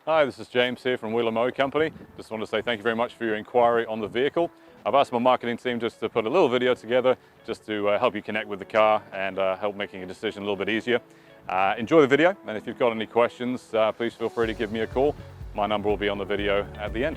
Hi, this is James here from Wheeler Motor Company. Just want to say thank you very much for your inquiry on the vehicle. I've asked my marketing team just to put a little video together just to help you connect with the car and help making a decision a little bit easier. Enjoy the video, and if you've got any questions, please feel free to give me a call. My number will be on the video at the end.